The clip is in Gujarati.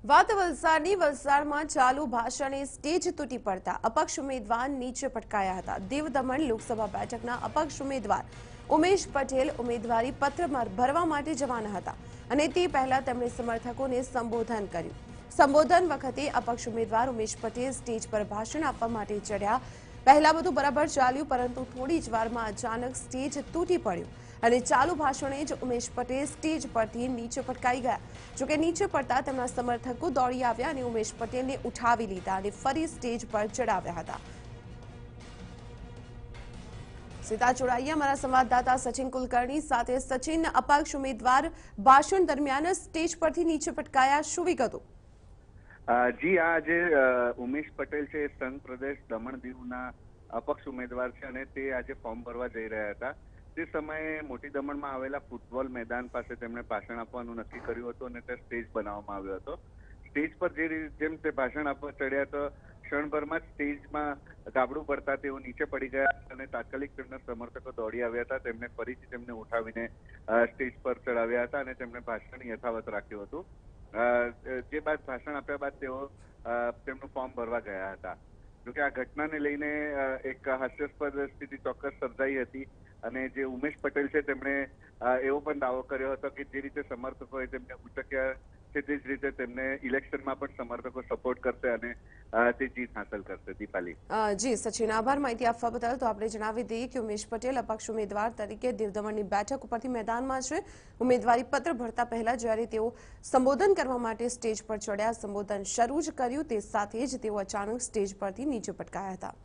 વાત વલસાડની વલસાડમાં ચાલુ ભાષણે સ્ટેજ તૂટી પડતા અપક્ષ ઉમેદવાર નીચે પટકાયા હતા। દીવ દમણ લોકસભા બેઠકના અપક્ષ ઉમેદવાર ઉમેશ પટેલ ઉમેદવારી પત્ર ભરવા માટે જવાના હતા અને તે પહેલા તેમણે સમર્થકોને સંબોધન કર્યું। સંબોધન વખતે અપક્ષ ઉમેદવાર ઉમેશ પટેલ સ્ટેજ પર ભાષણ આપવા માટે ચડ્યા। પહેલા બધું બરાબર ચાલ્યું, પરંતુ થોડી જ વારમાં અચાનક સ્ટેજ તૂટી પડ્યું અને ચાલુ ભાષણે જ ઉમેશ પટેલ સ્ટેજ પરથી નીચે પટકાઈ ગયા। જોકે નીચે પડતા તેમના સમર્થકો દોડી આવ્યા અને ઉમેશ પટેલને ઉઠાવી લીધા અને ફરી સ્ટેજ પર ચડાવ્યા હતા। સીધા જોડાઈએ અમારા સંવાદદાતા સચિન કુલકર્ણી સાથે। સચિન, અપક્ષ ઉમેદવાર ભાષણ દરમિયાન સ્ટેજ પરથી નીચે પટકાયા, શું વિગતો? જી, આ જે ઉમેશ પટેલ છે એ સંઘ પ્રદેશ દમણ દીવના અપક્ષ ઉમેદવાર છે અને તે આજે ફોર્મ ભરવા જઈ રહ્યા હતા। તે સમયે મોટી દમણમાં આવેલા ફૂટબોલ મેદાન પાસે તેમણે ભાષણ આપવાનું નક્કી કર્યું હતું અને તે સ્ટેજ બનાવવામાં આવ્યો હતો। સ્ટેજ પર જેમ તે ભાષણ આપવા ચડ્યા તો ક્ષણભરમાં જ સ્ટેજમાં ગાબડું પડતા તેઓ નીચે પડી ગયા અને તાત્કાલિક તેમના સમર્થકો દોડી આવ્યા હતા। તેમને ફરીથી તેમને ઉઠાવીને સ્ટેજ પર ચડાવ્યા હતા અને તેમણે ભાષણ યથાવત રાખ્યું હતું। જે બાદ ભાષણ આપ્યા બાદ તેઓ તેમનું ફોર્મ ભરવા ગયા હતા। જોકે આ ઘટનાને લઈને એક હાસ્યાસ્પદ સ્થિતિ ચોક્કસ સર્જાઈ હતી અને જે ઉમેશ પટેલ છે તેમણે એવો પણ દાવો કર્યો હતો કે જે રીતે સમર્થકોએ તેમને ઉચક્યા છે તે જ રીતે તેમને ઇલેક્શનમાં પણ સમર્થકો સપોર્ટ કરશે અને તે જીત હાંસલ કરશે। દીપાલી। જી સચિન, આભાર માહિતી આપવા બદલ। તો આપણે જણાવી દઈએ કે ઉમેશ પટેલ અપક્ષ ઉમેદવાર તરીકે દીવ દમણની બેઠક ઉપરથી મેદાનમાં છે। ઉમેદવારી પત્ર ભરતા પહેલા જ્યારે તેઓ સંબોધન કરવા માટે સ્ટેજ પર ચડ્યા, સંબોધન શરૂ જ કર્યું તે સાથે જ તેઓ અચાનક સ્ટેજ પરથી નીચે પટકાયા હતા।